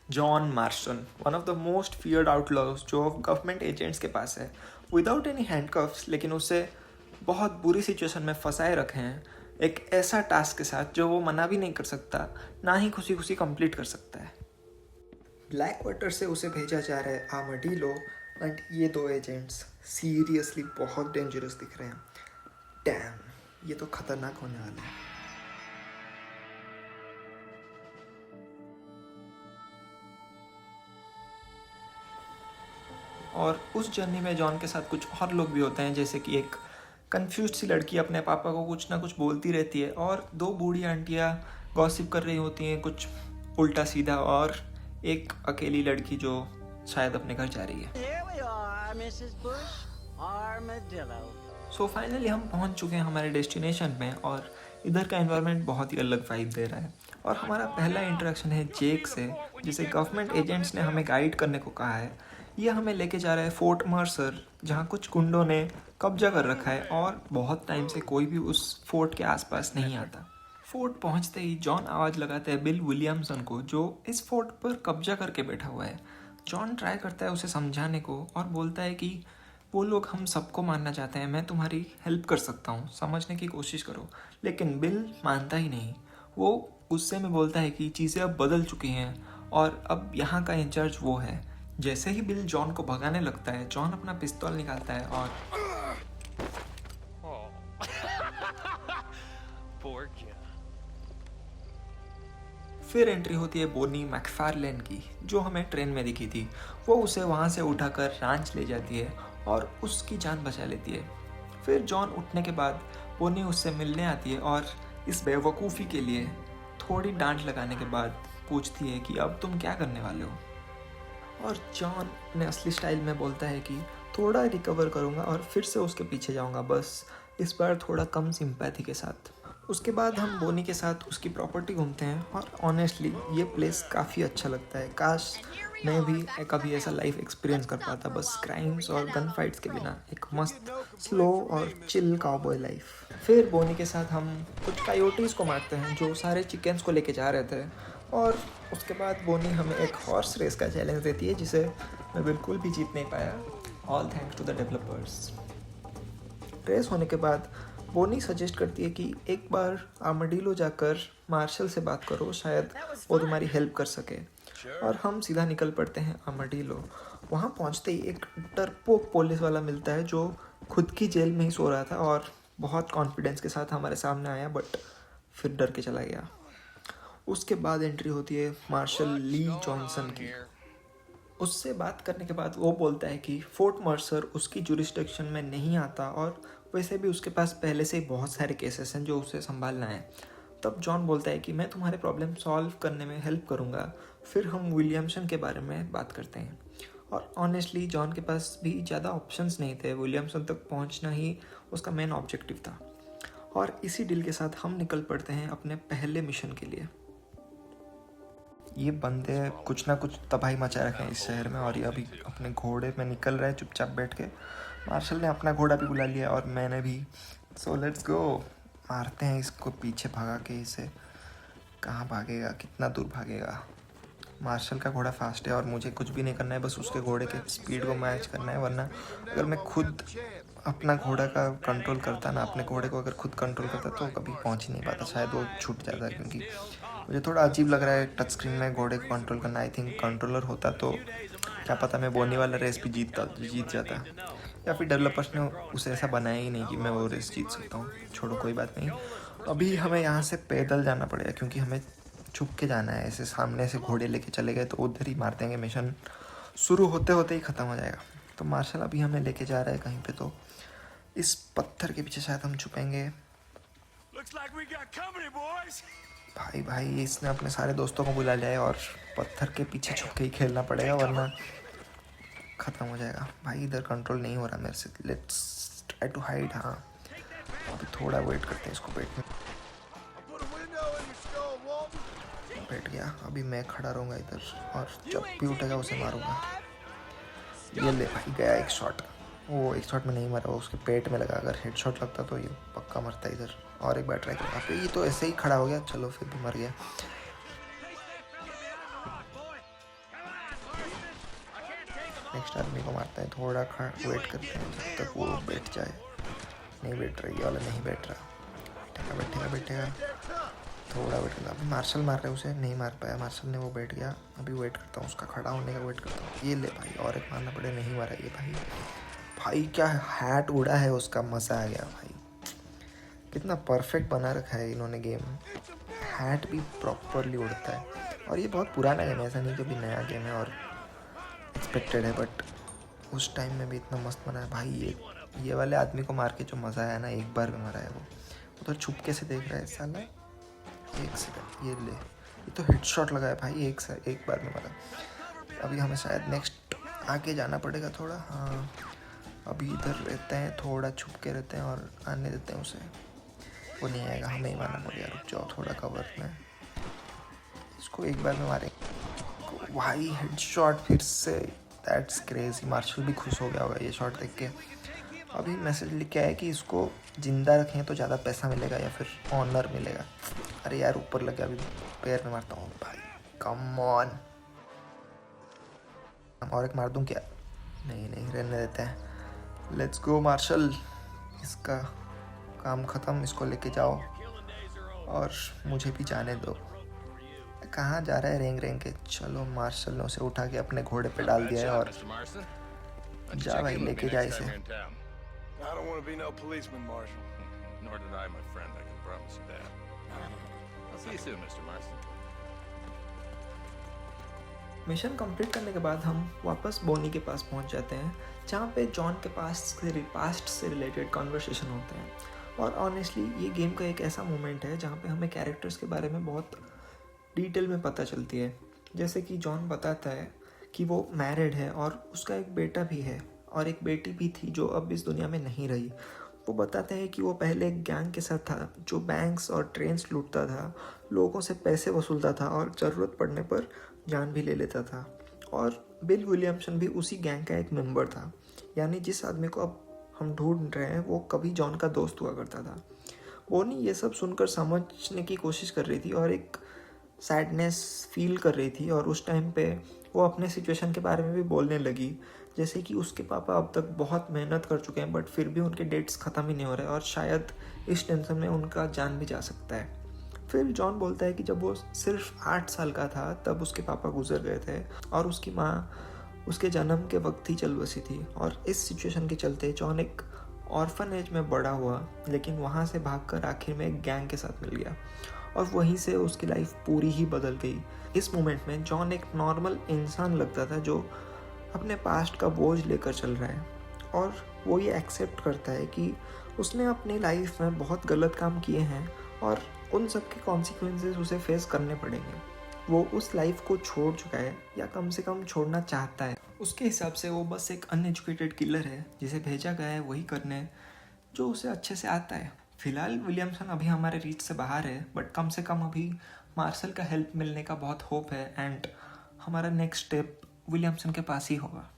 John Marston, one of the most feared outlaws जो government agents के पास है, विदाउट एनी हैंडकफ्स, लेकिन उसे बहुत बुरी सिचुएशन में फंसाए रखे हैं एक ऐसा टास्क के साथ जो वो मना भी नहीं कर सकता, ना ही खुशी खुशी कंप्लीट कर सकता है। ब्लैक वाटर से उसे भेजा जा रहा है आर्मडीलो, एंड ये दो एजेंट्स सीरियसली बहुत डेंजरस दिख रहे हैं। डैम, ये तो खतरनाक होने वाला है। और उस जर्नी में जॉन के साथ कुछ और लोग भी होते हैं, जैसे कि एक कंफ्यूज सी लड़की अपने पापा को कुछ ना कुछ बोलती रहती है, और दो बूढ़ी आंटियाँ गॉसिप कर रही होती हैं कुछ उल्टा सीधा, और एक अकेली लड़की जो शायद अपने घर जा रही है। सो फाइनली हम पहुंच चुके हैं हमारे डेस्टिनेशन में, और इधर का एनवायरनमेंट बहुत ही अलग वाइब दे रहा है। और हमारा पहला इंटरेक्शन है जेक से, जिसे गवर्नमेंट एजेंट्स ने हमें गाइड करने को कहा है। ये हमें लेके जा रहा है फोर्ट मर्सर, जहाँ कुछ गुंडों ने कब्जा कर रखा है और बहुत टाइम से कोई भी उस फोर्ट के आसपास नहीं आता। फोर्ट पहुंचते ही जॉन आवाज़ लगाता है बिल विलियमसन को, जो इस फोर्ट पर कब्जा करके बैठा हुआ है। जॉन ट्राई करता है उसे समझाने को और बोलता है कि वो लोग हम सबको मारना चाहते हैं, मैं तुम्हारी हेल्प कर सकता हूँ, समझने की कोशिश करो। लेकिन बिल मानता ही नहीं। वो गुस्से में बोलता है कि चीज़ें अब बदल चुकी हैं और अब यहाँ का इंचार्ज वो है। जैसे ही बिल जॉन को भगाने लगता है, जॉन अपना पिस्तौल निकालता है और फिर एंट्री होती है बोनी मैकफार्लेन की, जो हमें ट्रेन में दिखी थी। वो उसे वहाँ से उठाकर रांच ले जाती है और उसकी जान बचा लेती है। फिर जॉन उठने के बाद बोनी उससे मिलने आती है और इस बेवकूफ़ी के लिए थोड़ी डांट लगाने के बाद पूछती है कि अब तुम क्या करने वाले हो। और जॉन अपने असली स्टाइल में बोलता है कि थोड़ा रिकवर करूँगा और फिर से उसके पीछे जाऊँगा, बस इस बार थोड़ा कम सिंपैथी के साथ। उसके बाद हम बोनी के साथ उसकी प्रॉपर्टी घूमते हैं, और ऑनेस्टली ये प्लेस काफ़ी अच्छा लगता है। काश मैं भी कभी ऐसा लाइफ एक्सपीरियंस कर पाता, बस क्राइम्स और गन फाइट्स के बिना एक मस्त स्लो और चिल काउबॉय लाइफ। फिर बोनी के साथ हम कुछ कायोटीज़ को मारते हैं जो सारे चिकन्स को लेके जा रहे थे, और उसके बाद बोनी हमें एक हॉर्स रेस का चैलेंज देती है, जिसे मैं बिल्कुल भी जीत नहीं पाया, all thanks to the developers. Race होने के बाद बोनी सजेस्ट करती है कि एक बार आर्मडीलो जाकर मार्शल से बात करो, शायद वो तुम्हारी हेल्प कर सके। और हम सीधा निकल पड़ते हैं आर्मडीलो। वहाँ पहुँचते ही एक डरपोक पुलिस वाला मिलता है जो खुद की जेल में ही सो रहा था, और बहुत कॉन्फिडेंस के साथ हमारे सामने आया, बट फिर डर के चला गया। उसके बाद एंट्री होती है मार्शल ली जॉनसन की। उससे बात करने के बाद वो बोलता है कि फोर्ट मर्सर उसकी जुरिस्डिक्शन में नहीं आता, और वैसे भी उसके पास पहले से ही बहुत सारे केसेस हैं जो उसे संभालना है। तब जॉन बोलता है कि मैं तुम्हारे प्रॉब्लम सॉल्व करने में हेल्प करूँगा। फिर हम विलियमसन के बारे में बात करते हैं, और ऑनेस्टली जॉन के पास भी ज़्यादा ऑप्शंस नहीं थे, विलियमसन तक पहुँचना ही उसका मेन ऑब्जेक्टिव था। और इसी डील के साथ हम निकल पड़ते हैं अपने पहले मिशन के लिए। ये बंदे कुछ ना कुछ तबाही मचा रखे हैं इस शहर में, और ये अभी अपने घोड़े में निकल रहे हैं चुपचाप बैठ के। मार्शल ने अपना घोड़ा भी बुला लिया और मैंने भी। सो लेट्स गो, मारते हैं इसको पीछे भगा के। इसे कहाँ भागेगा, कितना दूर भागेगा। मार्शल का घोड़ा फास्ट है और मुझे कुछ भी नहीं करना है, बस उसके घोड़े के स्पीड को मैच करना है। वरना अगर मैं खुद अपना घोड़ा का कंट्रोल करता ना, अपने घोड़े को अगर खुद कंट्रोल करता तो कभी पहुंच ही नहीं पाता, शायद वो छूट जाता। क्योंकि मुझे थोड़ा अजीब लग रहा है टच स्क्रीन में घोड़े को कंट्रोल करना। आई थिंक कंट्रोलर होता तो क्या पता मैं बोनी वाला रेस भी जीत जाता, या फिर डेवलपर्स ने उसे ऐसा बनाया ही नहीं कि मैं वो रेस जीत सकता हूँ। छोड़ो, कोई बात नहीं। अभी हमें यहाँ से पैदल जाना पड़ेगा, क्योंकि हमें छुप के जाना है। ऐसे सामने से घोड़े लेके चले गए तो उधर ही मार देंगे, मिशन शुरू होते होते ही ख़त्म हो जाएगा। तो मार्शल अभी हमें लेके जा रहा है कहीं पे, तो इस पत्थर के पीछे शायद हम छुपेंगे। भाई इसने अपने सारे दोस्तों को बुला लिया है, और पत्थर के पीछे छुप के ही खेलना पड़ेगा, वरना ख़त्म हो जाएगा। भाई इधर कंट्रोल नहीं हो रहा मेरे से। Let's try to hide. हाँ, अभी थोड़ा वेट करते हैं इसको बैठ गया। अभी मैं खड़ा रहूँगा इधर, और जब भी उठेगा उसे मारूंगा। ये ले भाई, गया एक शॉट। वो एक शॉट में नहीं मरा, वो उसके पेट में लगा। अगर हेड शॉट लगता तो ये पक्का मरता इधर। और एक बार ट्राई करूँगा। ये तो ऐसे ही खड़ा हो गया, चलो फिर भी मर गया। नेक्स्ट आदमी को मारता है। थोड़ा वेट करते हैं जब तक वो बैठ जाए। नहीं बैठ रहा, ये वाला नहीं बैठ रहा। बैठेगा। थोड़ा वेट करता। अभी मार्शल मार रहे उसे, नहीं मार पाया मार्शल ने, वो बैठ गया। अभी वेट करता हूँ उसका खड़ा होने का, वेट करता हूँ। ये ले भाई, और एक मारना पड़े, नहीं मारा ये भाई क्या हैट उड़ा है उसका, मज़ा आ गया भाई। कितना परफेक्ट बना रखा है इन्होंने गेम। हैट भी प्रॉपरली उड़ता है। और ये बहुत पुराना गेम है, ऐसा नहीं कि अभी नया गेम है और एक्सपेक्टेड है, बट उस टाइम में भी इतना मस्त बना है भाई। ये वाले आदमी को मार के जो मज़ा आया ना, एक बार में मारा है वो तो छुपके से देख रहा है साला। एक सेकंड, ये ले, ये तो हेड शॉट लगा है भाई, एक बार में मारा। अभी हमें शायद नेक्स्ट आगे जाना पड़ेगा थोड़ा। हाँ, अभी इधर रहते हैं, थोड़ा छुप के रहते हैं और आने देते हैं उसे। वो नहीं आएगा, हमें ही मारना पड़ेगा। रुक जाओ, थोड़ा कवर में, इसको एक बार में मारेंगे भाई। हेड शॉट फिर से, दैट्स क्रेजी। मार्शल भी खुश हो गया होगा ये शॉट देख के। अभी मैसेज लिख के आया कि इसको जिंदा रखें तो ज़्यादा पैसा मिलेगा या फिर ऑनर मिलेगा। अरे यार, ऊपर लग गया, अभी पैर में मारता हूँ भाई, कम ऑन। और एक मार दूँ क्या? नहीं, रहने देते हैं। लेट्स गो मार्शल, इसका काम ख़त्म, इसको लेके जाओ और मुझे भी जाने दो। कहाँ जा रहा है रेंग के? चलो, मार्शल ने उसे उठा के अपने घोड़े पे डाल दिया है और जा भाई, लेके जा इसे। I don't want to be no policeman, Marshal. Nor did I, my friend. I can promise you that. I'll see you soon, Mr. Marston. Mission complete करने के बाद हम वापस बोनी के पास पहुंच जाते हैं, जहाँ पे जॉन के पास्ट से रिलेटेड कॉन्वर्सेशन होते हैं। और ऑनेस्टली ये गेम का एक ऐसा मोमेंट है जहाँ पे हमें कैरेक्टर्स के बारे में बहुत डिटेल में पता चलती है। जैसे कि जॉन बताता है कि वो मैरिड है और उसका एक बेटा भी है और एक बेटी भी थी जो अब इस दुनिया में नहीं रही। वो बताते हैं कि वो पहले एक गैंग के साथ था जो बैंक्स और ट्रेन्स लूटता था, लोगों से पैसे वसूलता था और ज़रूरत पड़ने पर जान भी ले लेता था। और बिल विलियमसन भी उसी गैंग का एक मेंबर था, यानी जिस आदमी को अब हम ढूंढ रहे हैं वो कभी जॉन का दोस्त हुआ करता था। बोनी ये सब सुनकर समझने की कोशिश कर रही थी और एक सैडनेस फील कर रही थी। और उस टाइम पे वो अपने सिचुएशन के बारे में भी बोलने लगी, जैसे कि उसके पापा अब तक बहुत मेहनत कर चुके हैं बट फिर भी उनके डेट्स ख़त्म ही नहीं हो रहे और शायद इस टेंशन में उनका जान भी जा सकता है। फिर जॉन बोलता है कि जब वो सिर्फ 8 साल का था तब उसके पापा गुजर गए थे और उसकी माँ उसके जन्म के वक्त ही चल बसी थी। और इस सिचुएशन के चलते जॉन एक ऑर्फनेज में बड़ा हुआ, लेकिन वहाँ से भागकर आखिर में एक गैंग के साथ मिल गया और वहीं से उसकी लाइफ पूरी ही बदल गई। इस मोमेंट में जॉन एक नॉर्मल इंसान लगता था जो अपने पास्ट का बोझ लेकर चल रहा है और वो ये एक्सेप्ट करता है कि उसने अपनी लाइफ में बहुत गलत काम किए हैं और उन सब के कॉन्सिक्वेंसेस उसे फेस करने पड़ेंगे। वो उस लाइफ को छोड़ चुका है या कम से कम छोड़ना चाहता है। उसके हिसाब से वो बस एक अनएजुकेटेड किलर है जिसे भेजा गया है वही करने जो उसे अच्छे से आता है। फिलहाल विलियमसन अभी हमारे रीच से बाहर है, बट कम से कम अभी मार्शल का हेल्प मिलने का बहुत होप है एंड हमारा नेक्स्ट स्टेप विलियमसन के पास ही होगा।